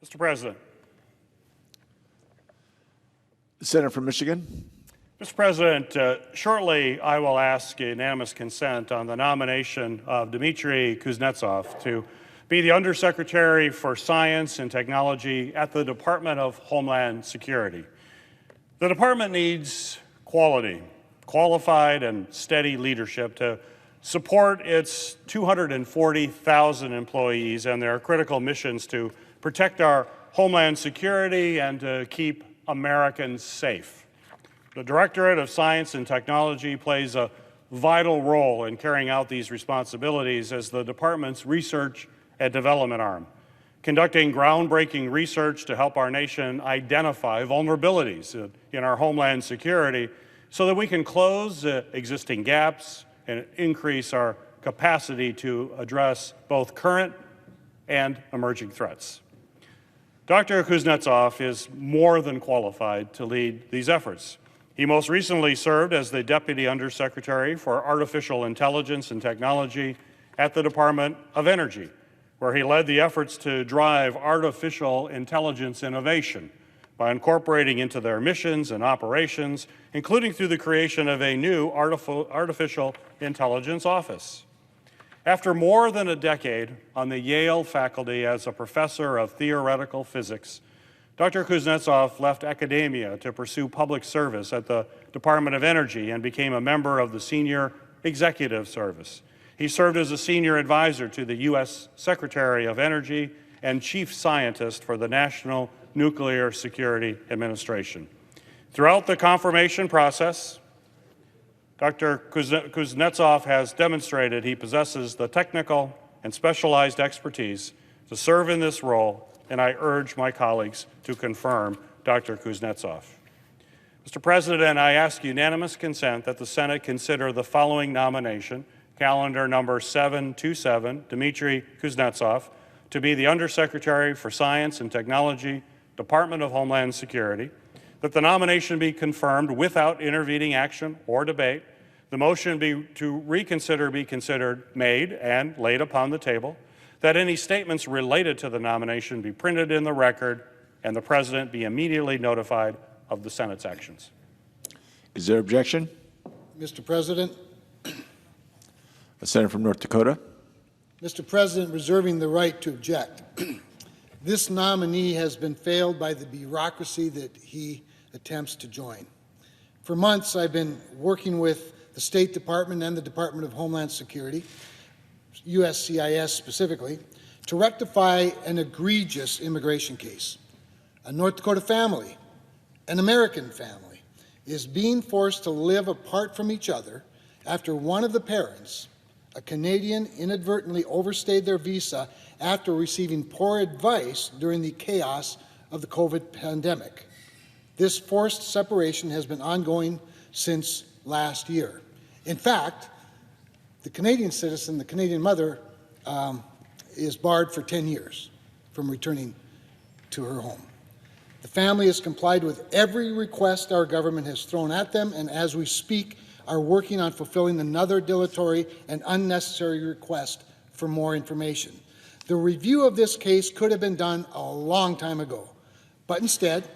Mr. President. The Senator from Michigan. Mr. President, shortly I will ask unanimous consent on the nomination of Dimitri Kuznetsov to be the Undersecretary for Science and Technology at the Department of Homeland Security. The department needs qualified and steady leadership to support its 240,000 employees and their critical missions to protect our homeland security and to keep Americans safe. The Directorate of Science and Technology plays a vital role in carrying out these responsibilities as the department's research and development arm, conducting groundbreaking research to help our nation identify vulnerabilities in our homeland security so that we can close existing gaps and increase our capacity to address both current and emerging threats. Dr. Kuznetsov is more than qualified to lead these efforts. He most recently served as the Deputy Undersecretary for Artificial Intelligence and Technology at the Department of Energy, where he led the efforts to drive artificial intelligence innovation by incorporating into their missions and operations, including through the creation of a new Artificial Intelligence Office. After more than a decade on the Yale faculty as a professor of theoretical physics, Dr. Kuznetsov left academia to pursue public service at the Department of Energy and became a member of the Senior Executive Service. He served as a senior advisor to the U.S. Secretary of Energy and chief scientist for the National Nuclear Security Administration. Throughout the confirmation process, Dr. Kuznetsov has demonstrated he possesses the technical and specialized expertise to serve in this role, and I urge my colleagues to confirm Dr. Kuznetsov. Mr. President, I ask unanimous consent that the Senate consider the following nomination, calendar number 727, Dimitri Kuznetsov, to be the Undersecretary for Science and Technology, Department of Homeland Security, that the nomination be confirmed without intervening action or debate, the motion to reconsider be considered made and laid upon the table, that any statements related to the nomination be printed in the record, and the President be immediately notified of the Senate's actions. Is there objection? Mr. President. The Senator from North Dakota. Mr. President, reserving the right to object. This nominee has been failed by the bureaucracy that he attempts to join. For months, I've been working with the State Department and the Department of Homeland Security, USCIS specifically, to rectify an egregious immigration case. A North Dakota family, an American family, is being forced to live apart from each other after one of the parents, a Canadian, inadvertently overstayed their visa after receiving poor advice during the chaos of the COVID pandemic. This forced separation has been ongoing since last year. In fact, the Canadian citizen, the Canadian mother, is barred for 10 years from returning to her home. The family has complied with every request our government has thrown at them, and as we speak, are working on fulfilling another dilatory and unnecessary request for more information. The review of this case could have been done a long time ago, but instead,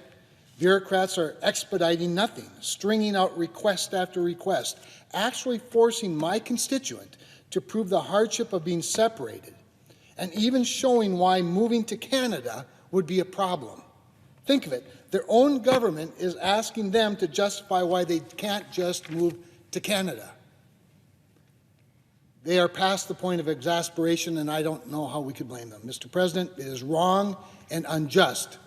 bureaucrats are expediting nothing, stringing out request after request, actually forcing my constituent to prove the hardship of being separated, and even showing why moving to Canada would be a problem. Think of it, their own government is asking them to justify why they can't just move to Canada. They are past the point of exasperation, and I don't know how we could blame them. Mr. President, it is wrong and unjust,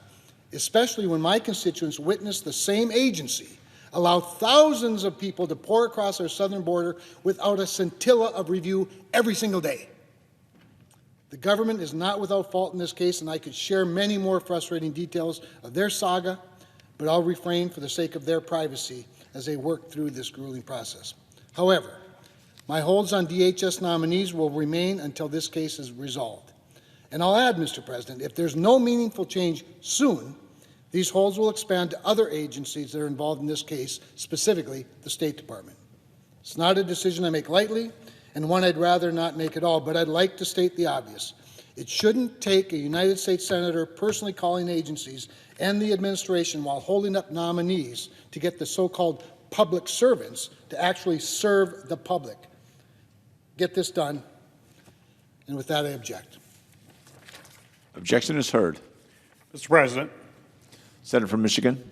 especially when my constituents witness the same agency allow thousands of people to pour across our southern border without a scintilla of review every single day. The government is not without fault in this case, and I could share many more frustrating details of their saga, but I'll refrain for the sake of their privacy as they work through this grueling process. However, my holds on DHS nominees will remain until this case is resolved. And I'll add, Mr. President, if there's no meaningful change soon, these holds will expand to other agencies that are involved in this case, specifically the State Department. It's not a decision I make lightly, and one I'd rather not make at all, but I'd like to state the obvious. It shouldn't take a United States Senator personally calling agencies and the administration while holding up nominees to get the so-called public servants to actually serve the public. Get this done, and with that, I object. Objection is heard. Mr. President. Senator from Michigan.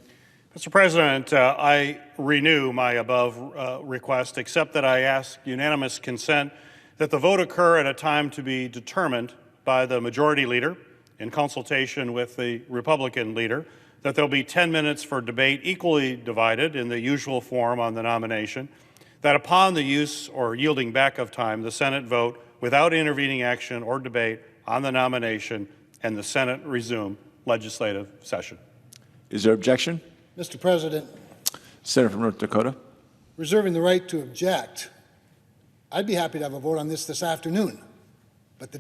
Mr. President, I renew my above request, except that I ask unanimous consent that the vote occur at a time to be determined by the majority leader in consultation with the Republican leader, that there'll be 10 minutes for debate equally divided in the usual form on the nomination, that upon the use or yielding back of time, the Senate vote without intervening action or debate on the nomination, and the Senate resume legislative session. Is there objection? Mr. President, Senator from North Dakota. reserving the right to object, I'd be happy to have a vote on this afternoon, but the